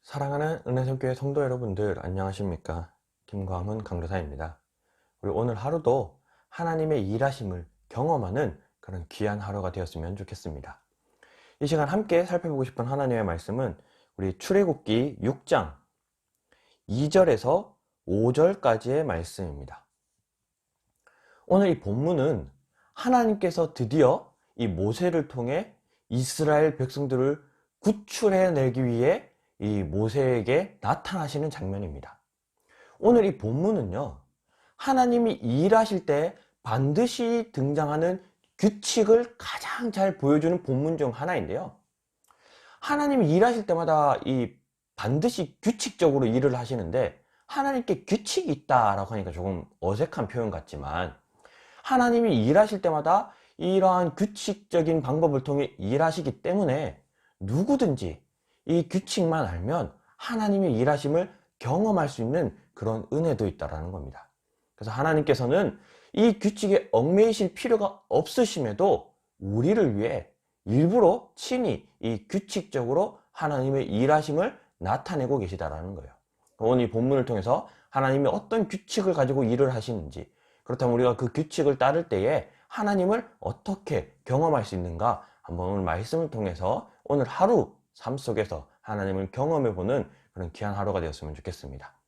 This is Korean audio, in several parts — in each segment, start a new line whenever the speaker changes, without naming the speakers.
사랑하는 은혜성교회 성도 여러분들 안녕하십니까? 김광훈 강도사입니다. 우리 오늘 하루도 하나님의 일하심을 경험하는 그런 귀한 하루가 되었으면 좋겠습니다. 이 시간 함께 살펴보고 싶은 하나님의 말씀은 우리 출애굽기 6장 2절에서 5절까지의 말씀입니다. 오늘 이 본문은 하나님께서 드디어 이 모세를 통해 이스라엘 백성들을 구출해내기 위해 이 모세에게 나타나시는 장면입니다. 오늘 이 본문은요, 하나님이 일하실 때 반드시 등장하는 규칙을 가장 잘 보여주는 본문 중 하나인데요. 하나님이 일하실 때마다 이 반드시 규칙적으로 일을 하시는데, 하나님께 규칙이 있다라고 하니까 조금 어색한 표현 같지만, 하나님이 일하실 때마다 이러한 규칙적인 방법을 통해 일하시기 때문에 누구든지 이 규칙만 알면 하나님의 일하심을 경험할 수 있는 그런 은혜도 있다는 겁니다. 그래서 하나님께서는 이 규칙에 얽매이실 필요가 없으심에도 우리를 위해 일부러 친히 이 규칙적으로 하나님의 일하심을 나타내고 계시다는 거예요. 오늘 이 본문을 통해서 하나님이 어떤 규칙을 가지고 일을 하시는지, 그렇다면 우리가 그 규칙을 따를 때에 하나님을 어떻게 경험할 수 있는가, 한번 오늘 말씀을 통해서 오늘 하루 삶 속에서 하나님을 경험해보는 그런 귀한 하루가 되었으면 좋겠습니다.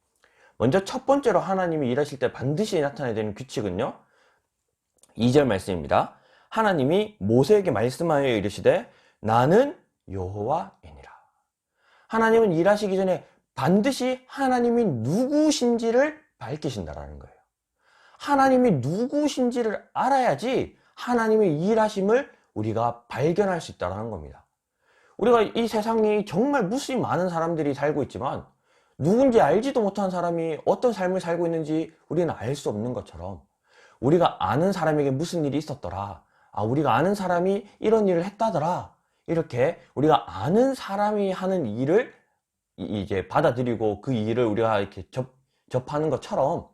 먼저 첫 번째로 하나님이 일하실 때 반드시 나타나야 되는 규칙은요, 2절 말씀입니다. 하나님이 모세에게 말씀하여 이르시되 나는 여호와이니라. 하나님은 일하시기 전에 반드시 하나님이 누구신지를 밝히신다라는 거예요. 하나님이 누구신지를 알아야지 하나님의 일하심을 우리가 발견할 수 있다는 겁니다. 우리가 이 세상에 정말 무수히 많은 사람들이 살고 있지만 누군지 알지도 못한 사람이 어떤 삶을 살고 있는지 우리는 알 수 없는 것처럼, 우리가 아는 사람에게 무슨 일이 있었더라, 우리가 아는 사람이 이런 일을 했다더라, 이렇게 우리가 아는 사람이 하는 일을 이제 받아들이고 그 일을 우리가 이렇게 접하는 것처럼,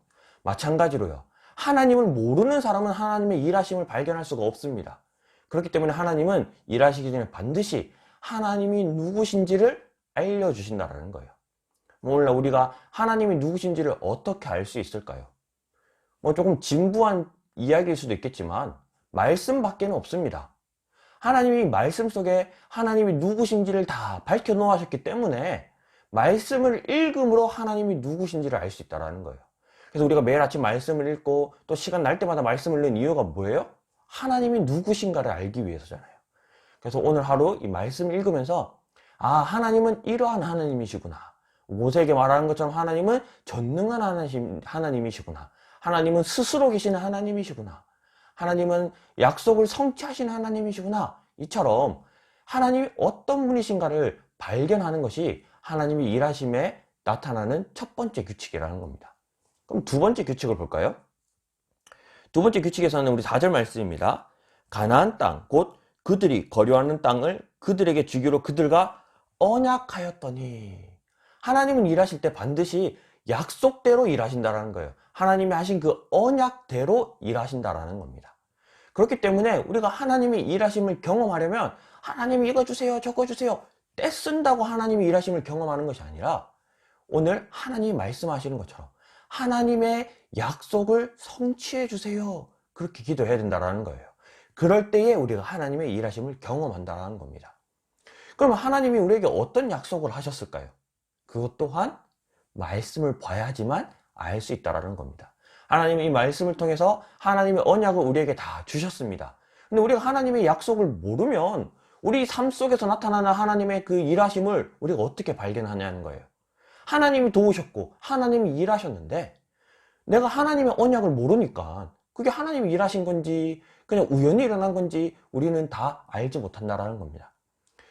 마찬가지로요, 하나님을 모르는 사람은 하나님의 일하심을 발견할 수가 없습니다. 그렇기 때문에 하나님은 일하시기 전에 반드시 하나님이 누구신지를 알려주신다는 거예요. 오늘날 우리가 하나님이 누구신지를 어떻게 알 수 있을까요? 조금 진부한 이야기일 수도 있겠지만 말씀밖에는 없습니다. 하나님이 말씀 속에 하나님이 누구신지를 다 밝혀 놓으셨기 때문에 말씀을 읽음으로 하나님이 누구신지를 알 수 있다는 거예요. 그래서 우리가 매일 아침 말씀을 읽고 또 시간 날 때마다 말씀을 읽는 이유가 뭐예요? 하나님이 누구신가를 알기 위해서잖아요. 그래서 오늘 하루 이 말씀을 읽으면서 하나님은 이러한 하나님이시구나, 모세에게 말하는 것처럼 하나님은 전능한 하나님이시구나, 하나님은 스스로 계시는 하나님이시구나, 하나님은 약속을 성취하시는 하나님이시구나, 이처럼 하나님이 어떤 분이신가를 발견하는 것이 하나님이 일하심에 나타나는 첫 번째 규칙이라는 겁니다. 그럼 두 번째 규칙을 볼까요? 두 번째 규칙에서는 우리 4절 말씀입니다. 가나안 땅 곧 그들이 거류하는 땅을 그들에게 주기로 그들과 언약하였더니, 하나님은 일하실 때 반드시 약속대로 일하신다는 거예요. 하나님이 하신 그 언약대로 일하신다는 겁니다. 그렇기 때문에 우리가 하나님의 일하심을 경험하려면 하나님이 이거 주세요 저거 주세요 떼쓴다고 하나님의 일하심을 경험하는 것이 아니라, 오늘 하나님이 말씀하시는 것처럼 하나님의 약속을 성취해 주세요, 그렇게 기도해야 된다는 거예요. 그럴 때에 우리가 하나님의 일하심을 경험한다는 겁니다. 그러면 하나님이 우리에게 어떤 약속을 하셨을까요? 그것 또한 말씀을 봐야지만 알 수 있다는 겁니다. 하나님이 이 말씀을 통해서 하나님의 언약을 우리에게 다 주셨습니다. 근데 우리가 하나님의 약속을 모르면 우리 삶 속에서 나타나는 하나님의 그 일하심을 우리가 어떻게 발견하냐는 거예요. 하나님이 도우셨고 하나님이 일하셨는데 내가 하나님의 언약을 모르니까 그게 하나님이 일하신 건지 그냥 우연히 일어난 건지 우리는 다 알지 못한다는 겁니다.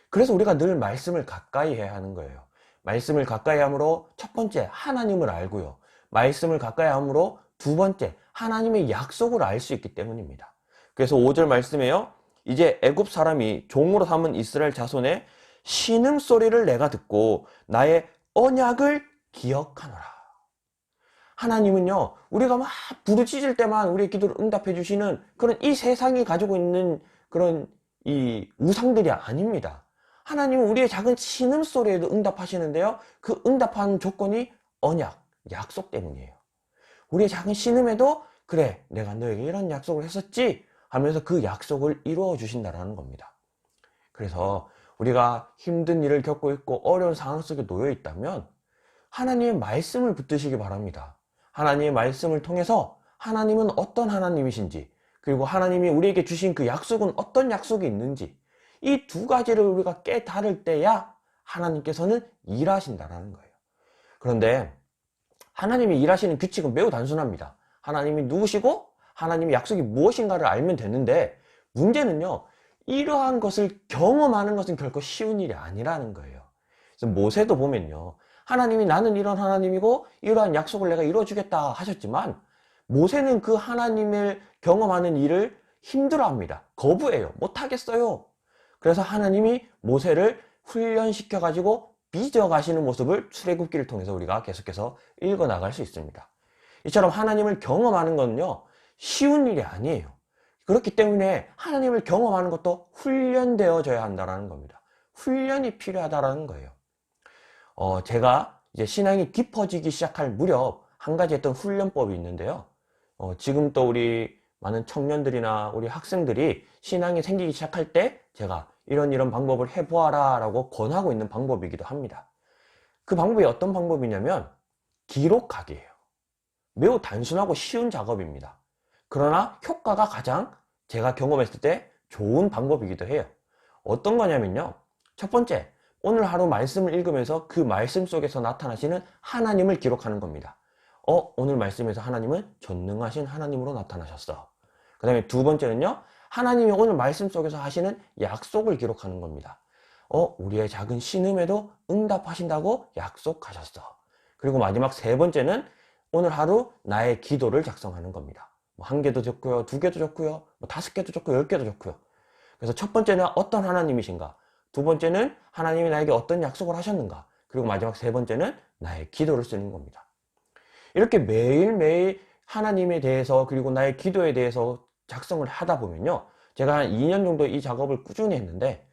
그래서 우리가 늘 말씀을 가까이 해야 하는 거예요. 말씀을 가까이 함으로 첫 번째 하나님을 알고요, 말씀을 가까이 함으로 두 번째 하나님의 약속을 알 수 있기 때문입니다. 그래서 5절 말씀에요, 이제 애굽 사람이 종으로 삼은 이스라엘 자손의 신음소리를 내가 듣고 나의 언약을 기억하노라. 하나님은요, 우리가 막 부르짖을 때만 우리의 기도를 응답해 주시는 그런 이 세상이 가지고 있는 그런 이 우상들이 아닙니다. 하나님은 우리의 작은 신음소리에도 응답하시는데요. 그 응답하는 조건이 언약, 약속 때문이에요. 우리의 작은 신음에도 그래, 내가 너에게 이런 약속을 했었지 하면서 그 약속을 이루어 주신다는 겁니다. 그래서 우리가 힘든 일을 겪고 있고 어려운 상황 속에 놓여 있다면 하나님의 말씀을 붙드시기 바랍니다. 하나님의 말씀을 통해서 하나님은 어떤 하나님이신지, 그리고 하나님이 우리에게 주신 그 약속은 어떤 약속이 있는지, 이 두 가지를 우리가 깨달을 때야 하나님께서는 일하신다라는 거예요. 그런데 하나님이 일하시는 규칙은 매우 단순합니다. 하나님이 누구시고 하나님의 약속이 무엇인가를 알면 되는데, 문제는요, 이러한 것을 경험하는 것은 결코 쉬운 일이 아니라는 거예요. 그래서 모세도 보면요, 하나님이 나는 이런 하나님이고 이러한 약속을 내가 이루어주겠다 하셨지만, 모세는 그 하나님을 경험하는 일을 힘들어합니다. 거부해요. 못하겠어요. 그래서 하나님이 모세를 훈련시켜 가지고 빚어가시는 모습을 출애굽기를 통해서 우리가 계속해서 읽어나갈 수 있습니다. 이처럼 하나님을 경험하는 건요, 쉬운 일이 아니에요. 그렇기 때문에 하나님을 경험하는 것도 훈련되어져야 한다는 겁니다. 훈련이 필요하다는 거예요. 제가 이제 신앙이 깊어지기 시작할 무렵 한 가지 했던 훈련법이 있는데요. 지금 또 우리 많은 청년들이나 우리 학생들이 신앙이 생기기 시작할 때 제가 이런 방법을 해보아라 라고 권하고 있는 방법이기도 합니다. 그 방법이 어떤 방법이냐면 기록하기예요. 매우 단순하고 쉬운 작업입니다. 그러나 효과가 가장 제가 경험했을 때 좋은 방법이기도 해요. 어떤 거냐면요, 첫 번째, 오늘 하루 말씀을 읽으면서 그 말씀 속에서 나타나시는 하나님을 기록하는 겁니다. 오늘 말씀에서 하나님은 전능하신 하나님으로 나타나셨어. 그 다음에 두 번째는요, 하나님이 오늘 말씀 속에서 하시는 약속을 기록하는 겁니다. 우리의 작은 신음에도 응답하신다고 약속하셨어. 그리고 마지막 세 번째는 오늘 하루 나의 기도를 작성하는 겁니다. 한 개도 좋고요, 두 개도 좋고요, 5개도 좋고 10개도 좋고요. 그래서 첫 번째는 어떤 하나님이신가, 두 번째는 하나님이 나에게 어떤 약속을 하셨는가, 그리고 마지막 세 번째는 나의 기도를 쓰는 겁니다. 이렇게 매일매일 하나님에 대해서 그리고 나의 기도에 대해서 작성을 하다 보면요, 제가 한 2년 정도 이 작업을 꾸준히 했는데,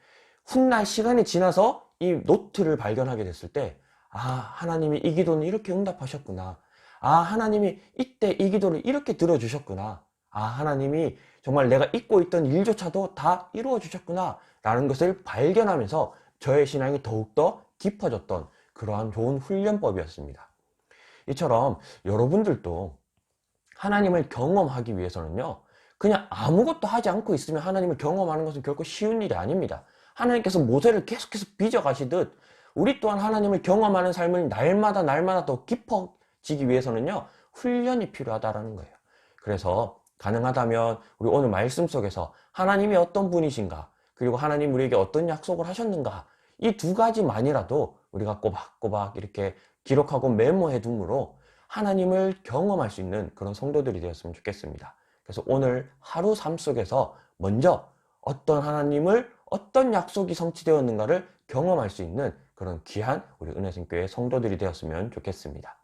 훗날 시간이 지나서 이 노트를 발견하게 됐을 때, 하나님이 이 기도는 이렇게 응답하셨구나, 하나님이 이때 이 기도를 이렇게 들어주셨구나, 하나님이 정말 내가 잊고 있던 일조차도 다 이루어 주셨구나 라는 것을 발견하면서 저의 신앙이 더욱더 깊어졌던 그러한 좋은 훈련법이었습니다. 이처럼 여러분들도 하나님을 경험하기 위해서는요, 그냥 아무것도 하지 않고 있으면 하나님을 경험하는 것은 결코 쉬운 일이 아닙니다. 하나님께서 모세를 계속해서 빚어가시듯 우리 또한 하나님을 경험하는 삶을 날마다 더 깊어지기 위해서는요, 훈련이 필요하다는 거예요. 그래서 가능하다면 우리 오늘 말씀 속에서 하나님이 어떤 분이신가, 그리고 하나님 우리에게 어떤 약속을 하셨는가, 이 두 가지만이라도 우리가 꼬박꼬박 이렇게 기록하고 메모해 둠으로 하나님을 경험할 수 있는 그런 성도들이 되었으면 좋겠습니다. 그래서 오늘 하루 삶 속에서 먼저 어떤 하나님을, 어떤 약속이 성취되었는가를 경험할 수 있는 그런 귀한 우리 은혜생교회 성도들이 되었으면 좋겠습니다.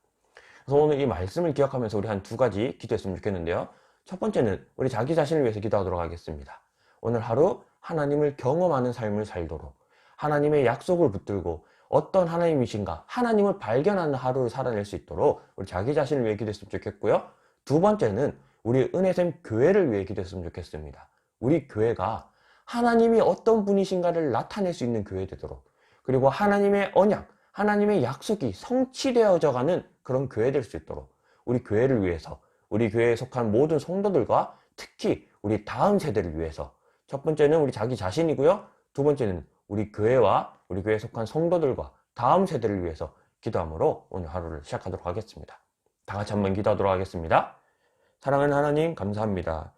그래서 오늘 이 말씀을 기억하면서 우리 한 두 가지 기도했으면 좋겠는데요. 첫 번째는 우리 자기 자신을 위해서 기도하도록 하겠습니다. 오늘 하루 하나님을 경험하는 삶을 살도록, 하나님의 약속을 붙들고 어떤 하나님이신가, 하나님을 발견하는 하루를 살아낼 수 있도록 우리 자기 자신을 위해 기도했으면 좋겠고요. 두 번째는 우리 은혜샘 교회를 위해 기도했으면 좋겠습니다. 우리 교회가 하나님이 어떤 분이신가를 나타낼 수 있는 교회 되도록, 그리고 하나님의 언약, 하나님의 약속이 성취되어져 가는 그런 교회 될 수 있도록 우리 교회를 위해서, 우리 교회에 속한 모든 성도들과 특히 우리 다음 세대를 위해서, 첫 번째는 우리 자기 자신이고요, 두 번째는 우리 교회와 우리 교회에 속한 성도들과 다음 세대를 위해서 기도함으로 오늘 하루를 시작하도록 하겠습니다. 다 같이 한번 기도하도록 하겠습니다. 사랑하는 하나님, 감사합니다.